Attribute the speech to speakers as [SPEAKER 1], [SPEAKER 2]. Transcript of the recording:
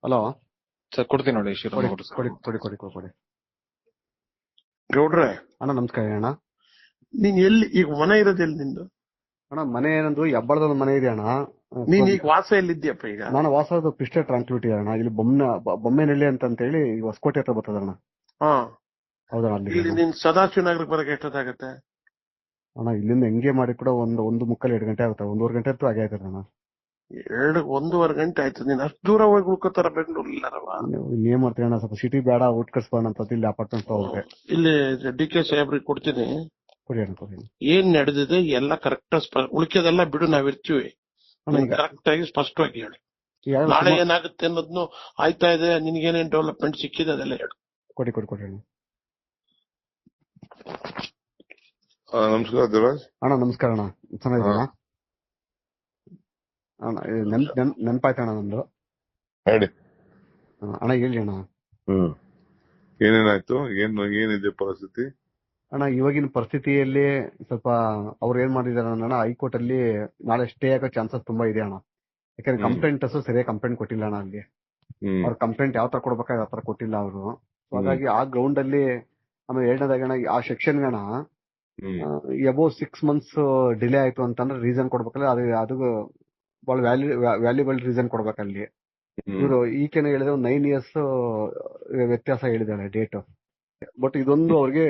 [SPEAKER 1] Hello,
[SPEAKER 2] sir ಕೊಡ್ತೀನಿ ನೋಡಿ
[SPEAKER 1] ಕೊಡಿ
[SPEAKER 2] ಶಿವರಾಮ್
[SPEAKER 1] ಕೊಡಿ ಕೊಡಿ ಕೊಡಿ ಕೊಡಿ ಕೊಡಿ.
[SPEAKER 3] ಗೌಡ್ರೆ,
[SPEAKER 1] ಅಣ್ಣ ನಮಸ್ಕಾರ ಅಣ್ಣ.
[SPEAKER 3] ನೀನ್ ಎಲ್ಲಿ ಈಗ ಮನೆ ಇರೋದು ಎಲ್ಲಿ ನಿಂದು?
[SPEAKER 1] ಅಣ್ಣ ಮನೆ ಏನಂದ್ರು ಹೆಬ್ಬಳದ ಮನೆ ಇದೆ ಅಣ್ಣ.
[SPEAKER 3] ನೀನ್ ಈಗ ವಾಸ ಎಲ್ಲಿದ್ಯಪ್ಪ ಈಗ?
[SPEAKER 1] ನಾನು ವಾಸದ ಪಿಸ್ಟೆ ಟ್ರಾನ್ಸ್ಪಿಟಿ ಅಣ್ಣ. ಇಲ್ಲಿ ಬೊಮ್ಮೆನಹಳ್ಳಿ ಅಂತ ಹೇಳಿ ಹೊಸಕೋಟೆ ಹತ್ರ ಬರ್ತದ ಅಣ್ಣ.
[SPEAKER 3] ಹಾ,
[SPEAKER 1] ಹೌದಣ್ಣ, ಅಲ್ಲಿ
[SPEAKER 3] ಇಲ್ಲಿ ನೀನ್ ಸದಾಶಿವನಗರಕ್ಕೆ ಬರಕ್ಕೆ ಎಷ್ಟೊತ್ತಾಗತ್ತೆ?
[SPEAKER 1] ಅಣ್ಣ ಇಲ್ಲಿಂದ ಹೆಂಗೆ ಮಾಡಿ ಕೂಡ ಒಂದು ಮುಕ್ಕಲ್ 2 ಗಂಟೆ ಆಗುತ್ತೆ. 1.5 ಗಂಟೆ ಅಂತೂ ಆಗೇ ಆಯ್ತದೆ ಅಣ್ಣ.
[SPEAKER 3] 1.5 ಗಂಟೆ ಆಯ್ತು. ನೀನ್ ಅಷ್ಟು ದೂರ ಹೋಗಿ ಉಳ್ಕೋತಾರ ಬೆಂಗಳೂರಿಲ್ಲಾರವ?
[SPEAKER 1] ಏನ್ ಮಾಡ್ತೀನಿ ಅಣ್ಣ, ಸ್ವಲ್ಪ ಸಿಟಿ ಬೇಡ, ಊಟ ಕಟ್ಸ್ಬೋಣ ಅಂತ ಇಲ್ಲಿ ಅಪಾರ್ಟ್ಮೆಂಟ್ ಹೋಗ್ರೆ.
[SPEAKER 3] ಇಲ್ಲಿ ಡಿ.ಕೆ. ಸಾಹೇಬ್ರಿಗೆ ಕೊಡ್ತೀನಿ.
[SPEAKER 1] ಕೊಡಿ ಅಣ್ಣ ಕೊಡಿ.
[SPEAKER 3] ಏನ್ ನಡೆದಿದೆ ಎಲ್ಲ ಕರೆಕ್ಟ್, ಉಳಿಕೆದೆಲ್ಲ ಬಿಡು, ನಾವಿರ್ತೀವಿ. ಕರೆಕ್ಟ್ ಆಗಿ ಸ್ಪಷ್ಟವಾಗಿ ಹೇಳಿ. ನಾಳೆ ಏನಾಗುತ್ತೆ ಅನ್ನೋದ್ನು ಆಯ್ತಾ ಇದೆ, ನಿನ್ಗೇನೇನ್ ಡೆವಲಪ್ಮೆಂಟ್ ಸಿಕ್ಕಿದೆ ಅದೆಲ್ಲ ಹೇಳು.
[SPEAKER 1] ಕೊಡಿ ಕೊಡಿ ಕೊಡಿ ಅಣ್ಣ.
[SPEAKER 4] ನಮಸ್ಕಾರ ದೇವರಾಜ್
[SPEAKER 1] ಅಣ್ಣ ನಮಸ್ಕಾರ ಅಣ್ಣ, ಚೆನ್ನಾಗಿದ್ದೀರಾ ಅಣ್ಣ? ನೆನಪಾಯ್ತಣ್ಣ ನಂದು.
[SPEAKER 4] ಹೇಳಿ
[SPEAKER 1] ಅಣ್ಣ ಹೇಳಿ ಅಣ್ಣ.
[SPEAKER 4] ಏನೇನಾಯ್ತು? ಏನಿದೆ ಪರಿಸ್ಥಿತಿ?
[SPEAKER 1] ಅಣ್ಣ ಇವಾಗಿನ ಪರಿಸ್ಥಿತಿಯಲ್ಲಿ ಸ್ವಲ್ಪ ಅವ್ರು ಏನ್ ಮಾಡಿದಾರೆ ಅಣ್ಣ, ಹೈಕೋರ್ಟ್ ಅಲ್ಲಿ ನಾಳೆ ಸ್ಟೇ ಆಗೋ ಚಾನ್ಸಸ್ ತುಂಬಾ ಇದೆ ಅಣ್ಣ. ಯಾಕಂದ್ರೆ ಕಂಪ್ಲೇಂಟರ್ಸ್ ಸರಿಯಾಗಿ ಕಂಪ್ಲೇಂಟ್ ಕೊಟ್ಟಿಲ್ಲ ಅಣ್ಣ. ಅಲ್ಲಿ ಅವ್ರ ಕಂಪ್ಲೇಂಟ್ ಯಾವ ತರ ಕೊಡ್ಬೇಕಾದ್ರೆ ಆ ತರ ಕೊಟ್ಟಿಲ್ಲ ಅವರು. ಹಾಗಾಗಿ ಆ ಗ್ರೌಂಡ್ ಅಲ್ಲಿ ಆಮೇಲೆ 2ನೇದಾಗಿ ಅಣ್ಣ, ಆ ಸೆಕ್ಷನ್ ಅಣ್ಣ ಅಬೌವ್ 6 months ಡಿಲೇ ಆಯ್ತು ಅಂತಂದ್ರೆ ರೀಸನ್ ಕೊಡ್ಬೇಕಲ್ಲ, ಅದು ಬಹಳ ವ್ಯಾಲ್ಯೂಬಲ್ ರೀಸನ್ ಕೊಡ್ಬೇಕಲ್ಲಿ. ಇವರು ಈಕೆನ ಹೇಳಿದ್ರೆ 9 years ವ್ಯತ್ಯಾಸ ಹೇಳಿದಾರೆ ಡೇಟ್. ಬಟ್ ಇದೊಂದು ಅವ್ರಿಗೆ